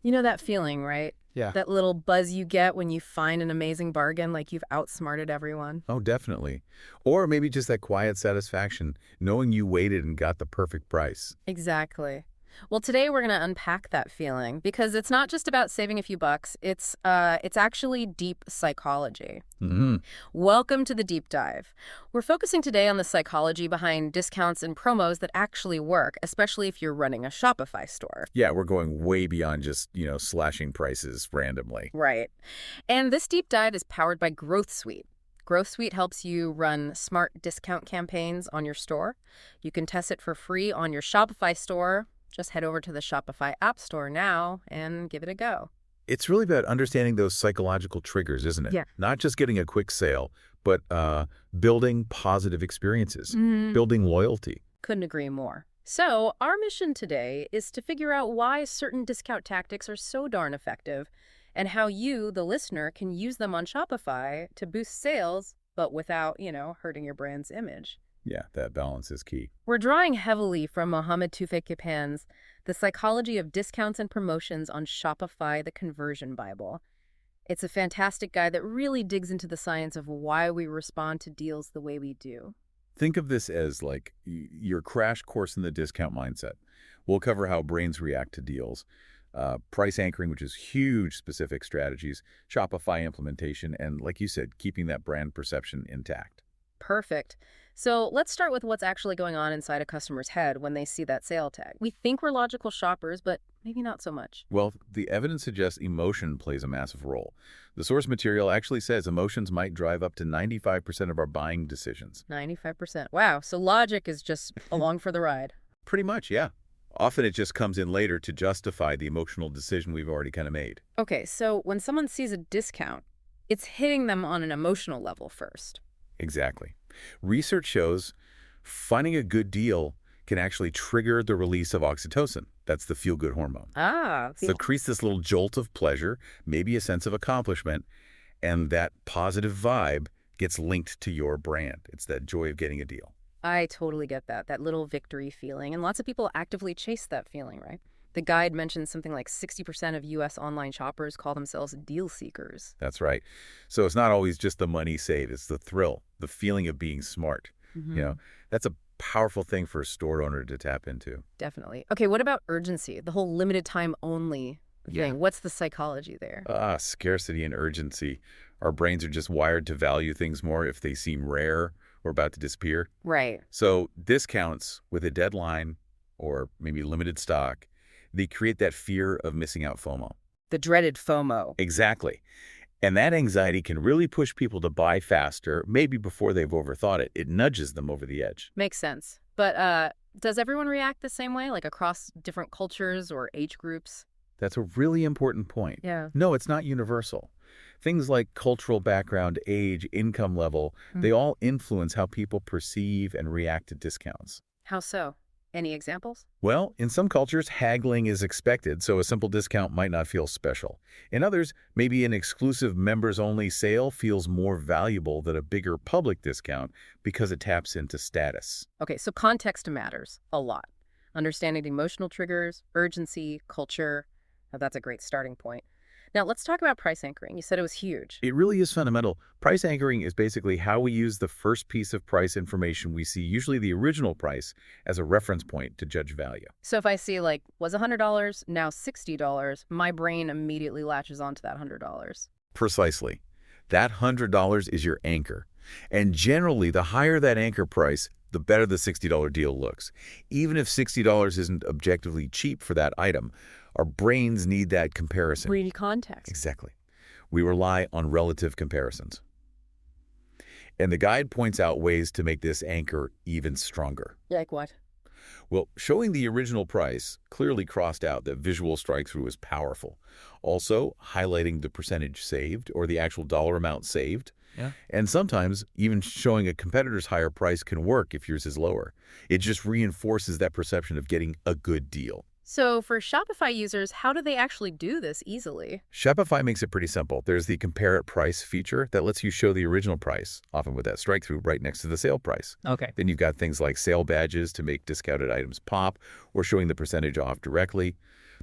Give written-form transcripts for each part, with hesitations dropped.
You know that feeling, right? Yeah. That little buzz you get when you find an amazing bargain, like you've outsmarted everyone. Oh, definitely. Or maybe just that quiet satisfaction, knowing you waited and got the perfect price. Exactly. Well, today we're going to unpack that feeling because it's not just about saving a few bucks. It's actually deep psychology. Hmm. Welcome to the deep dive. We're focusing today on the psychology behind discounts and promos that actually work, especially if you're running a Shopify store. Yeah, we're going way beyond just, slashing prices randomly. Right. And this deep dive is powered by Growth Suite. Growth Suite helps you run smart discount campaigns on your store. You can test it for free on your Shopify store. Just head over to the Shopify App Store now and give it a go. It's really about understanding those psychological triggers, isn't it? Yeah. Not just getting a quick sale, but building positive experiences, Mm, building loyalty. couldn't agree more. So, our mission today is to figure out why certain discount tactics are so darn effective and how you, the listener, can use them on Shopify to boost sales, but without, hurting your brand's image. Yeah, that balance is key. We're drawing heavily from Mohammed Tufekh-Kipan's The Psychology of Discounts and Promotions on Shopify, the Conversion Bible. It's a fantastic guide that really digs into the science of why we respond to deals the way we do. Think of this as like your crash course in the discount mindset. We'll cover how brains react to deals, price anchoring, which is huge specific strategies, Shopify implementation, and like you said, keeping that brand perception intact. Perfect. So let's start with what's actually going on inside a customer's head when they see that sale tag. We think we're logical shoppers, but maybe not so much. Well, the evidence suggests emotion plays a massive role. The source material actually says emotions might drive up to 95% of our buying decisions. 95%. Wow. So logic is just along for the ride. Pretty much, yeah. Often it just comes in later to justify the emotional decision we've already kind of made. Okay, so when someone sees a discount, it's hitting them on an emotional level first. Exactly. Research shows finding a good deal can actually trigger the release of oxytocin. That's the feel-good hormone. Ah, So it creates this little jolt of pleasure, maybe a sense of accomplishment, and that positive vibe gets linked to your brand. It's that joy of getting a deal. I totally get that, that little victory feeling. And lots of people actively chase that feeling, right? The guide mentions something like 60% of U.S. online shoppers call themselves deal seekers. That's right. So it's not always just the money saved. It's the thrill, the feeling of being smart. Mm-hmm. That's a powerful thing for a store owner to tap into. Definitely. Okay, what about urgency? The whole limited time only thing. What's the psychology there? Scarcity and urgency. Our brains are just wired to value things more if they seem rare or about to disappear. Right. So discounts with a deadline or maybe limited stock, they create that fear of missing out FOMO. The dreaded FOMO. Exactly. And that anxiety can really push people to buy faster, maybe before they've overthought it. It nudges them over the edge. Makes sense. But does everyone react the same way, like across different cultures or age groups? That's a really important point. Yeah. No, it's not universal. Things like cultural background, age, income level, they all influence how people perceive and react to discounts. How so? Any examples? Well, in some cultures, haggling is expected, so a simple discount might not feel special. In others, maybe an exclusive members-only sale feels more valuable than a bigger public discount because it taps into status. Okay, so context matters a lot. Understanding emotional triggers, urgency, culture. Now, that's a great starting point. Now, let's talk about price anchoring. You said it was huge. It really is fundamental. Price anchoring is basically how we use the first piece of price information we see, usually the original price, as a reference point to judge value. So if I see, like, was $100, now $60, my brain immediately latches onto that $100. Precisely. That $100 is your anchor. And generally, the higher that anchor price, the better the $60 deal looks. Even if $60 isn't objectively cheap for that item, our brains need that comparison. We need context. Exactly. We rely on relative comparisons. And the guide points out ways to make this anchor even stronger. Like what? Well, showing the original price clearly crossed out that visual strike-through is powerful. Also, highlighting the percentage saved or the actual dollar amount saved. Yeah. And sometimes even showing a competitor's higher price can work if yours is lower. It just reinforces that perception of getting a good deal. So for Shopify users, how do they actually do this easily? Shopify makes it pretty simple. There's the compare at price feature that lets you show the original price, often with that strike-through right next to the sale price. Okay. Then you've got things like sale badges to make discounted items pop or showing the percentage off directly.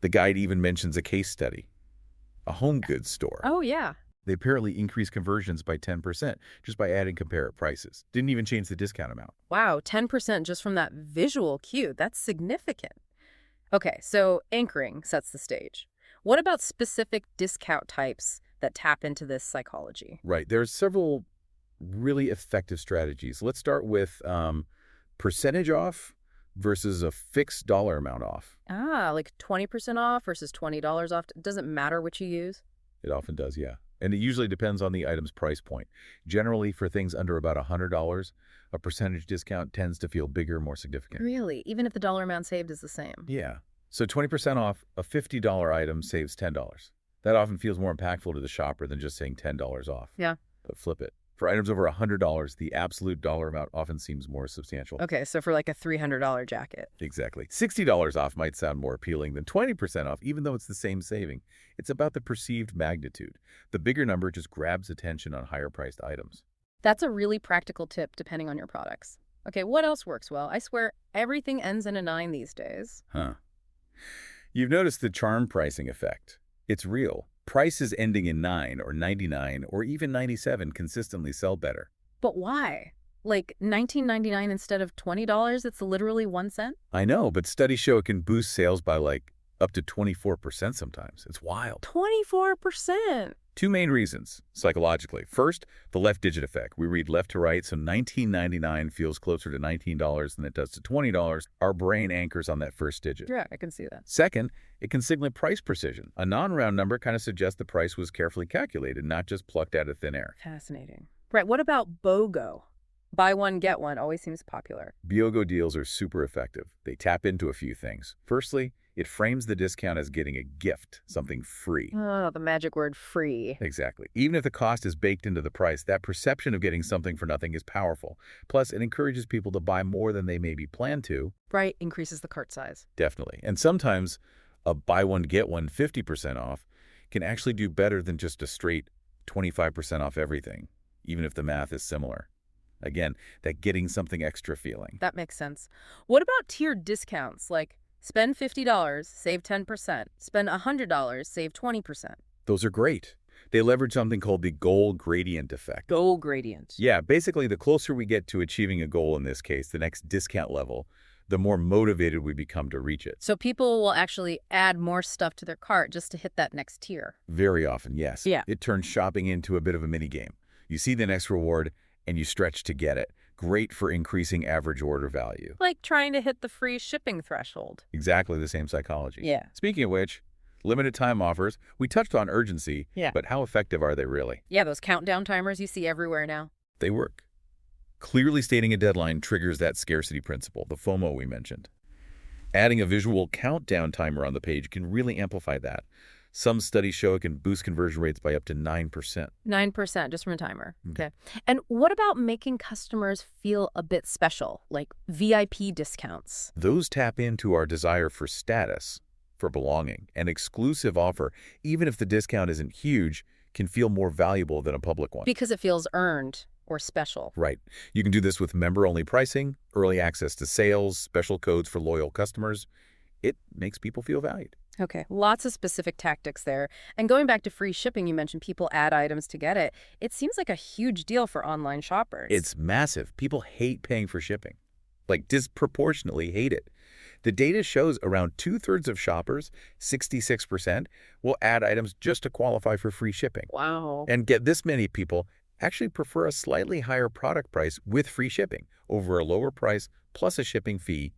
The guide even mentions a case study, a home goods store. Oh, yeah. They apparently increased conversions by 10% just by adding comparative prices. Didn't even change the discount amount. Wow, 10% just from that visual cue. That's significant. Okay, so anchoring sets the stage. What about specific discount types that tap into this psychology? Right. There's several really effective strategies. Let's start with percentage off versus a fixed dollar amount off. Ah, like 20% off versus $20 off. Doesn't matter which you use? It often does, yeah. And it usually depends on the item's price point. Generally, for things under about $100, a percentage discount tends to feel bigger, more significant. Really? Even if the dollar amount saved is the same? Yeah. So 20% off a $50 item saves $10. That often feels more impactful to the shopper than just saying $10 off. Yeah. But flip it. For items over $100, the absolute dollar amount often seems more substantial. Okay, so for like a $300 jacket. Exactly. $60 off might sound more appealing than 20% off, even though it's the same saving. It's about the perceived magnitude. The bigger number just grabs attention on higher-priced items. That's a really practical tip depending on your products. Okay, what else works well? I swear everything ends in a 9 these days. Huh. You've noticed the charm pricing effect. It's real. Prices ending in 9 or 99 or even 97 consistently sell better. But why? Like $19.99 instead of $20? It's literally 1 cent? I know, but studies show it can boost sales by like up to 24% sometimes. It's wild. 24%. Two main reasons, psychologically. First, the left digit effect. We read left to right, so $19.99 feels closer to $19 than it does to $20. Our brain anchors on that first digit. Yeah, I can see that. Second, it can signal price precision. A non-round number kind of suggests the price was carefully calculated, not just plucked out of thin air. Fascinating. Right, what about BOGO? Buy one, get one always seems popular. BOGO deals are super effective. They tap into a few things. Firstly, it frames the discount as getting a gift, something free. Oh, the magic word free. Exactly. Even if the cost is baked into the price, that perception of getting something for nothing is powerful. Plus, it encourages people to buy more than they maybe plan to. Right, increases the cart size. Definitely. And sometimes a buy one, get one 50% off can actually do better than just a straight 25% off everything, even if the math is similar. Again, that getting something extra feeling. That makes sense. What about tiered discounts, like spend $50, save 10%, spend $100, save 20%? Those are great. They leverage something called the goal gradient effect. Goal gradient. Yeah, basically, the closer we get to achieving a goal, in this case, the next discount level, the more motivated we become to reach it. So people will actually add more stuff to their cart just to hit that next tier. Very often, yes. Yeah. It turns shopping into a bit of a mini game. You see the next reward, and you stretch to get it. Great for increasing average order value. Like trying to hit the free shipping threshold. Exactly the same psychology. Yeah. Speaking of which, limited time offers. We touched on urgency, but how effective are they really? Yeah, those countdown timers you see everywhere now. They work. Clearly stating a deadline triggers that scarcity principle, the FOMO we mentioned. Adding a visual countdown timer on the page can really amplify that. Some studies show it can boost conversion rates by up to 9%. 9% just from a timer. Okay. And what about making customers feel a bit special, like VIP discounts? Those tap into our desire for status, for belonging. An exclusive offer, even if the discount isn't huge, can feel more valuable than a public one. Because it feels earned or special. Right. You can do this with member-only pricing, early access to sales, special codes for loyal customers. It makes people feel valued. Okay, lots of specific tactics there. And going back to free shipping, you mentioned people add items to get it. It seems like a huge deal for online shoppers. It's massive. People hate paying for shipping, like disproportionately hate it. The data shows around 2/3 of shoppers, 66%, will add items just to qualify for free shipping. Wow. And get this many people actually prefer a slightly higher product price with free shipping over a lower price plus a shipping fee,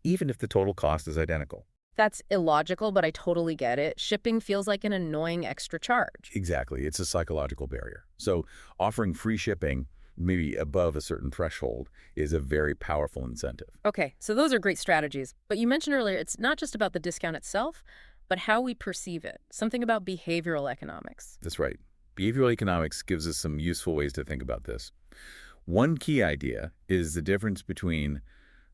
even if the total cost is identical. That's illogical, but I totally get it. Shipping feels like an annoying extra charge. Exactly. It's a psychological barrier. So offering free shipping, maybe above a certain threshold, is a very powerful incentive. Okay, so those are great strategies. But you mentioned earlier, it's not just about the discount itself, but how we perceive it. Something about behavioral economics. That's right. Behavioral economics gives us some useful ways to think about this. One key idea is the difference between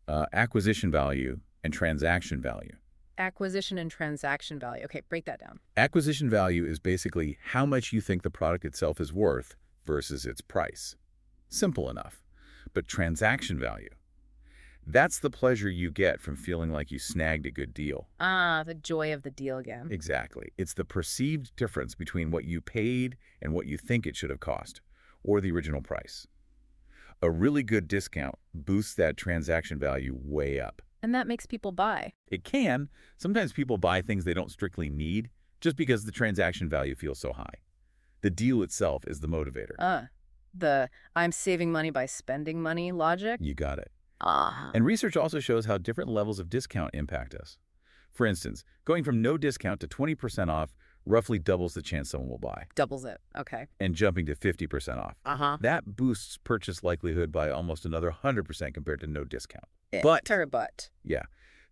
acquisition value and transaction value. Acquisition and transaction value. Okay, break that down. Acquisition value is basically how much you think the product itself is worth versus its price. Simple enough. But transaction value, That's the pleasure you get from feeling like you snagged a good deal. Ah, the joy of the deal again. Exactly. It's the perceived difference between what you paid and what you think it should have cost, or the original price. A really good discount boosts that transaction value way up. And that makes people buy. It can. Sometimes people buy things they don't strictly need just because the transaction value feels so high. The deal itself is the motivator. The I'm saving money by spending money logic? You got it. Ah. And research also shows how different levels of discount impact us. For instance, going from no discount to 20% off roughly doubles the chance someone will buy. Doubles it. Okay. And jumping to 50% off. That boosts purchase likelihood by almost another 100% compared to no discount. But, yeah,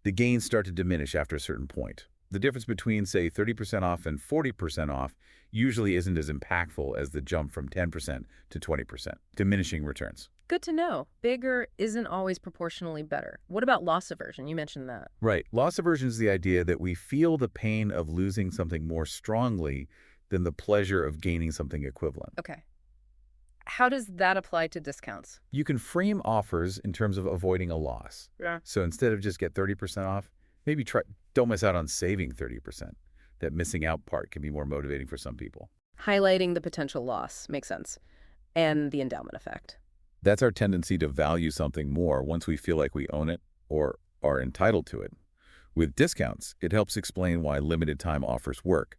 the gains start to diminish after a certain point. The difference between, say, 30% off and 40% off usually isn't as impactful as the jump from 10% to 20%, diminishing returns. Good to know. Bigger isn't always proportionally better. What about loss aversion? You mentioned that. Right. Loss aversion is the idea that we feel the pain of losing something more strongly than the pleasure of gaining something equivalent. Okay. How does that apply to discounts? You can frame offers in terms of avoiding a loss. Yeah. So instead of just get 30% off, maybe don't miss out on saving 30%. That missing out part can be more motivating for some people. Highlighting the potential loss makes sense. And the endowment effect. That's our tendency to value something more once we feel like we own it or are entitled to it. With discounts, it helps explain why limited time offers work.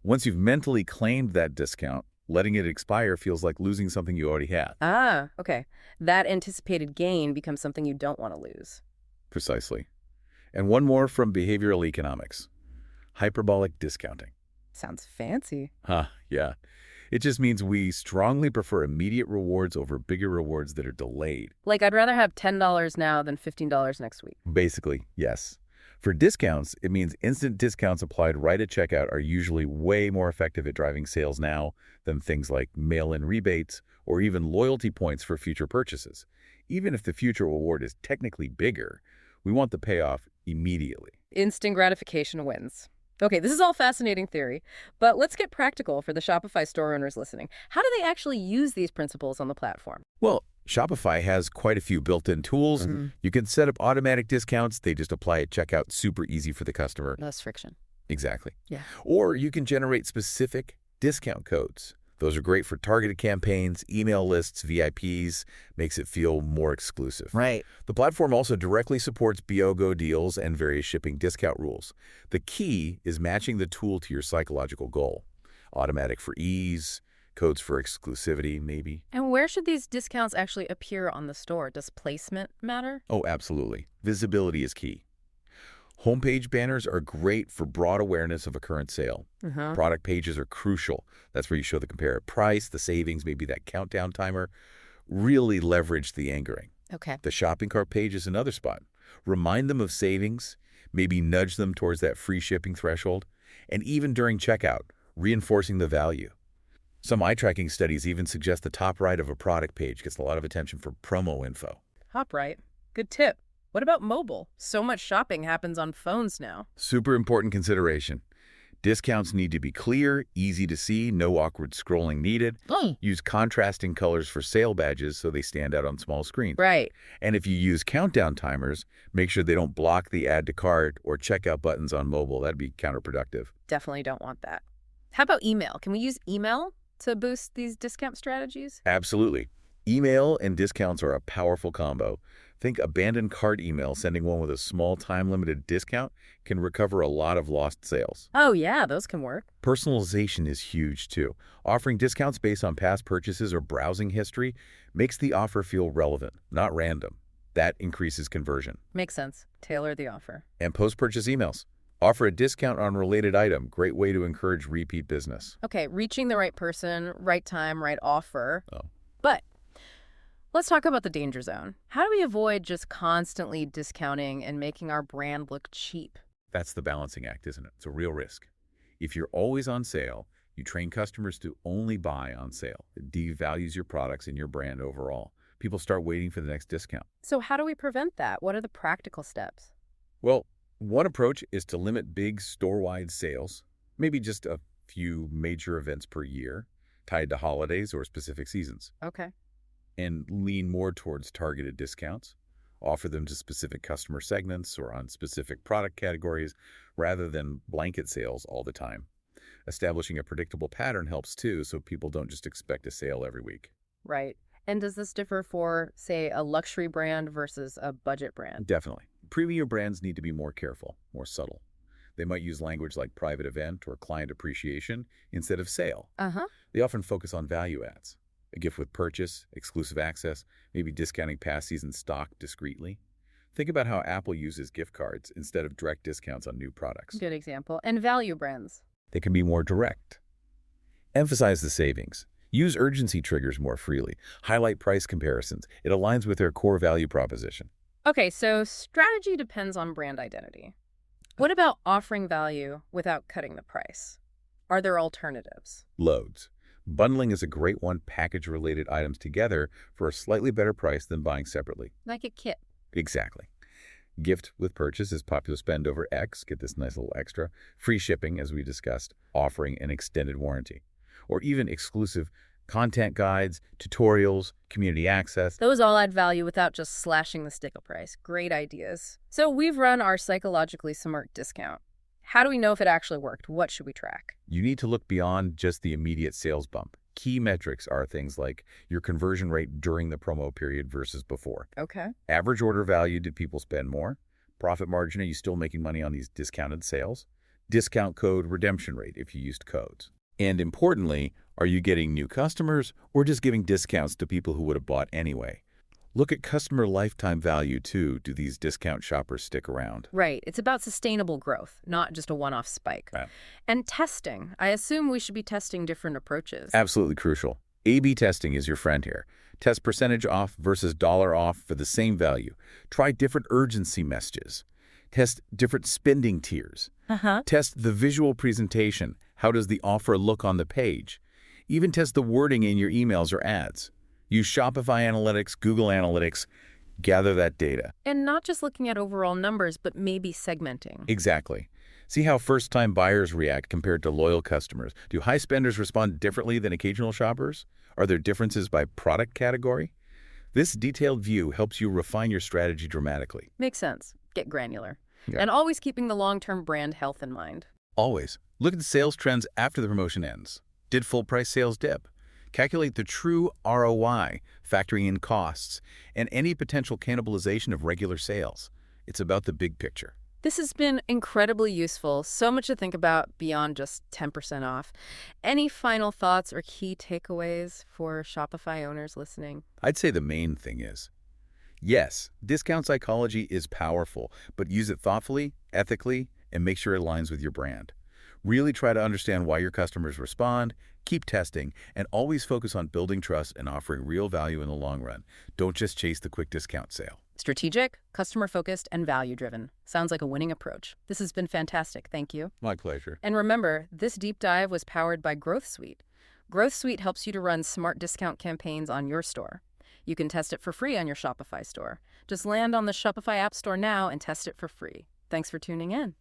Once you've mentally claimed that discount, letting it expire feels like losing something you already had. Ah, okay. That anticipated gain becomes something you don't want to lose. Precisely. And one more from behavioral economics. Hyperbolic discounting. Sounds fancy. Yeah. It just means we strongly prefer immediate rewards over bigger rewards that are delayed. Like, I'd rather have $10 now than $15 next week. Basically, yes. For discounts, it means instant discounts applied right at checkout are usually way more effective at driving sales now than things like mail-in rebates or even loyalty points for future purchases. Even if the future reward is technically bigger, we want the payoff immediately. Instant gratification wins. Okay, this is all fascinating theory, but let's get practical for the Shopify store owners listening. How do they actually use these principles on the platform? Well, Shopify has quite a few built-in tools. You can set up automatic discounts. They just apply at checkout, super easy for the customer. Less friction. Exactly. Yeah. Or you can generate specific discount codes. Those are great for targeted campaigns, email lists, VIPs, makes it feel more exclusive. Right. The platform also directly supports BOGO deals and various shipping discount rules. The key is matching the tool to your psychological goal. Automatic for ease, codes for exclusivity, maybe. And where should these discounts actually appear on the store? Does placement matter? Oh, absolutely. Visibility is key. Homepage banners are great for broad awareness of a current sale. Product pages are crucial. That's where you show the comparative price, the savings, maybe that countdown timer. Really leverage the anchoring. Okay. The shopping cart page is another spot. Remind them of savings, maybe nudge them towards that free shipping threshold, and even during checkout, reinforcing the value. Some eye-tracking studies even suggest the top right of a product page gets a lot of attention for promo info. Top right. Good tip. What about mobile? So much shopping happens on phones now. Super important consideration. Discounts need to be clear, easy to see, no awkward scrolling needed. Use contrasting colors for sale badges so they stand out on small screens. Right. And if you use countdown timers, make sure they don't block the add to cart or checkout buttons on mobile. That'd be counterproductive. Definitely don't want that. How about email? Can we use email to boost these discount strategies? Absolutely. Email and discounts are a powerful combo. Think abandoned cart email sending one with a small time-limited discount can recover a lot of lost sales. Oh, yeah, those can work. Personalization is huge, too. Offering discounts based on past purchases or browsing history makes the offer feel relevant, not random. That increases conversion. Makes sense. Tailor the offer. And post-purchase emails. Offer a discount on a related item. Great way to encourage repeat business. Okay, reaching the right person, right time, right offer. Oh. But let's talk about the danger zone. How do we avoid just constantly discounting and making our brand look cheap? That's the balancing act, isn't it? It's a real risk. If you're always on sale, you train customers to only buy on sale. It devalues your products and your brand overall. People start waiting for the next discount. So how do we prevent that? What are the practical steps? Well, one approach is to limit big store-wide sales, maybe just a few major events per year, tied to holidays or specific seasons, Okay. and lean more towards targeted discounts. Offer them to specific customer segments or on specific product categories rather than blanket sales all the time. Establishing a predictable pattern helps too, so people don't just expect a sale every week. Right. And does this differ for, say, a luxury brand versus a budget brand? Definitely. Premium brands need to be more careful, more subtle. They might use language like private event or client appreciation instead of sale. Uh-huh. They often focus on value adds. A gift with purchase, exclusive access, maybe discounting past season stock discreetly. Think about how Apple uses gift cards instead of direct discounts on new products. Good example. And value brands. They can be more direct. Emphasize the savings. Use urgency triggers more freely. Highlight price comparisons. It aligns with their core value proposition. Okay, so strategy depends on brand identity. What about offering value without cutting the price? Are there alternatives? Loads. Bundling is a great one. Package-related items together for a slightly better price than buying separately. Like a kit. Exactly. Gift with purchase is popular. Spend over X, get this nice little extra. Free shipping, as we discussed, offering an extended warranty. Or even exclusive content guides, tutorials, community access. Those all add value without just slashing the sticker price. Great ideas. So we've run our psychologically smart discount. How do we know if it actually worked? What should we track? You need to look beyond just the immediate sales bump. Key metrics are things like your conversion rate during the promo period versus before. Okay. Average order value, did people spend more? Profit margin, are you still making money on these discounted sales? Discount code redemption rate if you used codes. And importantly, are you getting new customers or just giving discounts to people who would have bought anyway? Look at customer lifetime value too. Do these discount shoppers stick around? Right. It's about sustainable growth, not just a one-off spike. Right. And testing. I assume we should be testing different approaches. Absolutely crucial. A/B testing is your friend here. Test percentage off versus dollar off for the same value. Try different urgency messages. Test different spending tiers. Test the visual presentation. How does the offer look on the page? Even test the wording in your emails or ads. Use Shopify Analytics, Google Analytics. Gather that data. And not just looking at overall numbers, but maybe segmenting. Exactly. See how first-time buyers react compared to loyal customers. Do high spenders respond differently than occasional shoppers? Are there differences by product category? This detailed view helps you refine your strategy dramatically. Makes sense. Get granular. Yeah. And always keeping the long-term brand health in mind. Always. Look at the sales trends after the promotion ends. Did full-price sales dip? Calculate the true ROI, factoring in costs, and any potential cannibalization of regular sales. It's about the big picture. This has been incredibly useful. So much to think about beyond just 10% off. Any final thoughts or key takeaways for Shopify owners listening? I'd say the main thing is, yes, discount psychology is powerful, but use it thoughtfully, ethically, and make sure it aligns with your brand. Really try to understand why your customers respond, keep testing, and always focus on building trust and offering real value in the long run. Don't just chase the quick discount sale. Strategic, customer-focused, and value-driven. Sounds like a winning approach. This has been fantastic. Thank you. My pleasure. And remember, this deep dive was powered by Growth Suite. Growth Suite helps you to run smart discount campaigns on your store. You can test it for free on your Shopify store. Just land on the Shopify App Store now and test it for free. Thanks for tuning in.